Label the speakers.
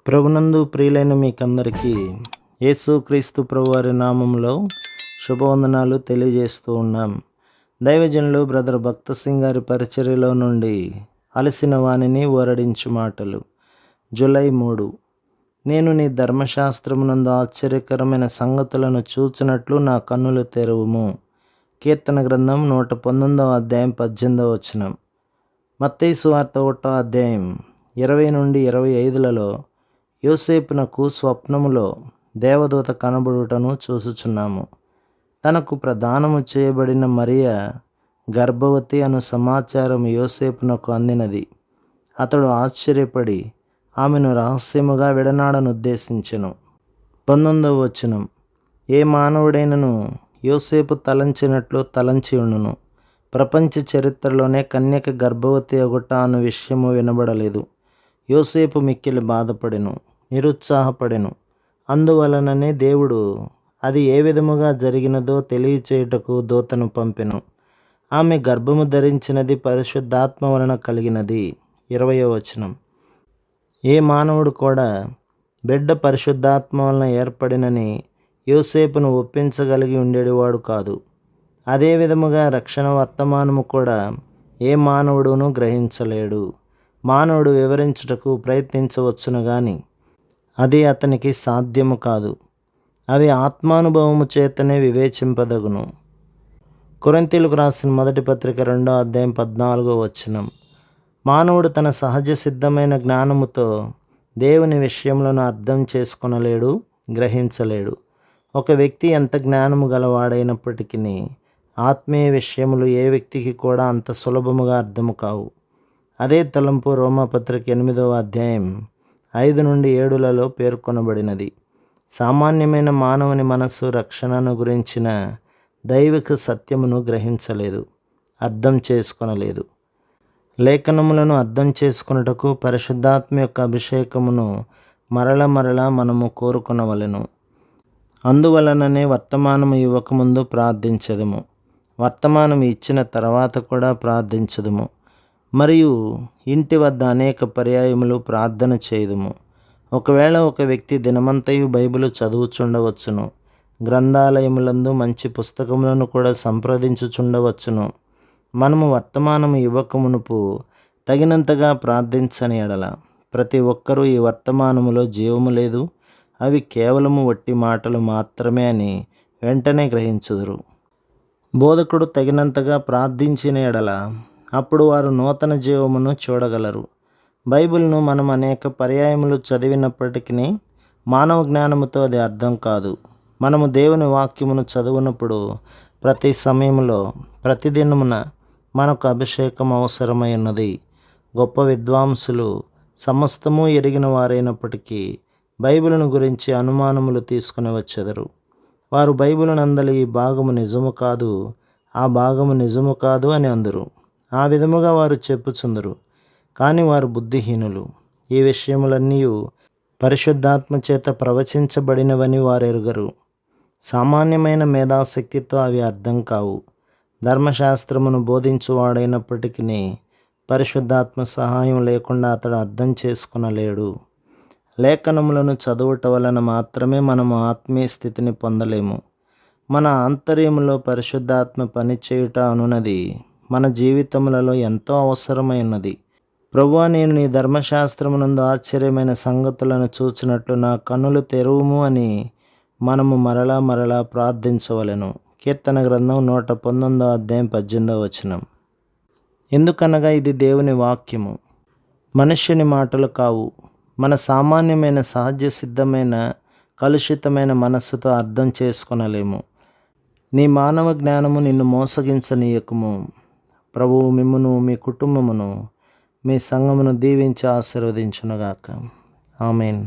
Speaker 1: ప్రభునందు ప్రియులైన మీకందరికీ యేసుక్రీస్తు ప్రభువారి నామంలో శుభవందనాలు తెలియజేస్తూ ఉన్నాం. దైవజనులు బ్రదర్ భక్త సింగ్ గారి పరిచర్యలో నుండి అలసిన వాణిని ఓరడించు మాటలు. జూలై 3. నేను నీ ధర్మశాస్త్రమునందు ఆశ్చర్యకరమైన సంగతులను చూచినట్లు నా కన్నులు తెరువుము. కీర్తన గ్రంథం 119 అధ్యాయం 18 వచనం. మత్తయి సువార్త 1 అధ్యాయం 20 నుండి 25లలో యోసేపునకు స్వప్నములో దేవదూత కనబడుటను చూసుచున్నాము. తనకు ప్రదానము చేయబడిన మరియ గర్భవతి అను సమాచారం యోసేపునకు అందినది. అతడు ఆశ్చర్యపడి ఆమెను రహస్యముగా విడనాడనుద్దేశించెను. 19వ వచనం. ఏ మానవుడైనను యోసేపు తలంచినట్లు తలంచి ఉండును. ప్రపంచ చరిత్రలోనే కన్యక గర్భవతి అగుట అను విషయము వినబడలేదు. యోసేపు మిక్కిలి బాధపడెను, నిరుత్సాహపడెను. అందువలననే దేవుడు అది ఏ విధముగా జరిగినదో తెలియచేయుటకు దూతను పంపెను. ఆమె గర్భము ధరించినది పరిశుద్ధాత్మ వలన కలిగినది. 20వ వచనం. ఏ మానవుడు కూడా బిడ్డ పరిశుద్ధాత్మ వలన ఏర్పడినని యోసేపును ఒప్పించగలిగి ఉండేవాడు కాదు. అదే విధముగా రక్షణ వర్తమానము కూడా ఏ మానవుడును గ్రహించలేడు. మానవుడు వివరించుటకు ప్రయత్నించవచ్చును గాని అది అతనికి సాధ్యము కాదు. అవి ఆత్మానుభవము చేతనే వివేచింపదగును. కొరింథీయులకు రాసిన మొదటి పత్రిక 2వ అధ్యాయం 14వ వచనం. మానవుడు తన సహజ సిద్ధమైన జ్ఞానముతో దేవుని విషయములను అర్థం చేసుకొనలేడు, గ్రహించలేడు. ఒక వ్యక్తి ఎంత జ్ఞానము గలవాడైనప్పటికీ ఆత్మీయ విషయములు ఏ వ్యక్తికి కూడా అంత సులభముగా అర్థము కావు. అదే తలంపు రోమాపత్రిక 8వ అధ్యాయం 5 నుండి 7లలో పేర్కొనబడినది. సామాన్యమైన మానవుని మనస్సు రక్షణను గురించిన దైవిక సత్యమును గ్రహించలేదు, అర్థం చేసుకొనలేదు. లేఖనములను అర్థం చేసుకొనుటకు పరిశుద్ధాత్మ యొక్క అభిషేకమును మరల మనము కోరుకొనవలెను. అందువలననే వర్తమానము ఇవ్వకముందు ప్రార్థించదము, వర్తమానం ఇచ్చిన తర్వాత కూడా ప్రార్థించదము, మరియు ఇంటి వద్ద అనేక పర్యాయములు ప్రార్థన చేయుదుము. ఒకవేళ ఒక వ్యక్తి దినమంతయు బైబిలు చదువుచుండవచ్చును, గ్రంథాలయములందు మంచి పుస్తకములను కూడా సంప్రదించుచుండవచ్చును. మనము వర్తమానము ఇవ్వకమునుపు తగినంతగా ప్రార్థించని ఎడల ప్రతి ఒక్కరూ ఈ వర్తమానములో జీవము లేదు, అవి కేవలము వట్టి మాటలు మాత్రమే అని వెంటనే గ్రహించుదురు. బోధకుడు తగినంతగా ప్రార్థించిన ఎడల అప్పుడు వారు నూతన జీవమును చూడగలరు. బైబిల్ను మనం అనేక పర్యాయములు చదివినప్పటికీ మానవ జ్ఞానముతో అది అర్థం కాదు. మనము దేవుని వాక్యమును చదువునప్పుడు ప్రతి సమయంలో ప్రతిదినమున మనకు అభిషేకం అవసరమై ఉన్నది. గొప్ప విద్వాంసులు సమస్తము ఎరిగిన వారైనప్పటికీ బైబిలును గురించి అనుమానములు తీసుకుని వచ్చెదరు. వారు బైబిలునందలి ఈ భాగము నిజము కాదు, ఆ భాగము నిజము కాదు అని అందురు. ఆ విధముగా వారు చెప్పుచుందరు, కానీ వారు బుద్ధిహీనులు. ఈ విషయములన్నీ పరిశుద్ధాత్మ చేత ప్రవచించబడినవని వారు ఎరుగరు. సామాన్యమైన మేధాశక్తితో అవి అర్థం కావు. ధర్మశాస్త్రమును బోధించువాడైనప్పటికీ పరిశుద్ధాత్మ సహాయం లేకుండా అతడు అర్థం చేసుకొనలేడు. లేఖనములను చదువుట వలన మాత్రమే మనము ఆత్మీయ స్థితిని పొందలేము. మన ఆంతర్యములో పరిశుద్ధాత్మ పనిచేయుట అనున్నది మన జీవితములలో ఎంతో అవసరమైనది. ప్రభువా, నేను నీ ధర్మశాస్త్రమునందు ఆశ్చర్యమైన సంగతులను చూచినట్లు నా కన్నులు తెరువుము అని మనము మరలా ప్రార్థించవలెను. కీర్తన గ్రంథం 119 అధ్యాయం 18వ వచనం. ఎందుకనగా ఇది దేవుని వాక్యము, మనుష్యుని మాటలు కావు. మన సామాన్యమైన సహజ సిద్ధమైన కలుషితమైన మనస్సుతో అర్థం చేసుకొనలేము. నీ మానవ జ్ఞానము నిన్ను మోసగించనీయకము. ప్రభువు మిమ్మును, మీ కుటుంబమును, మీ సంఘమును దీవించి ఆశీర్వదించునుగాక. ఆమేన్.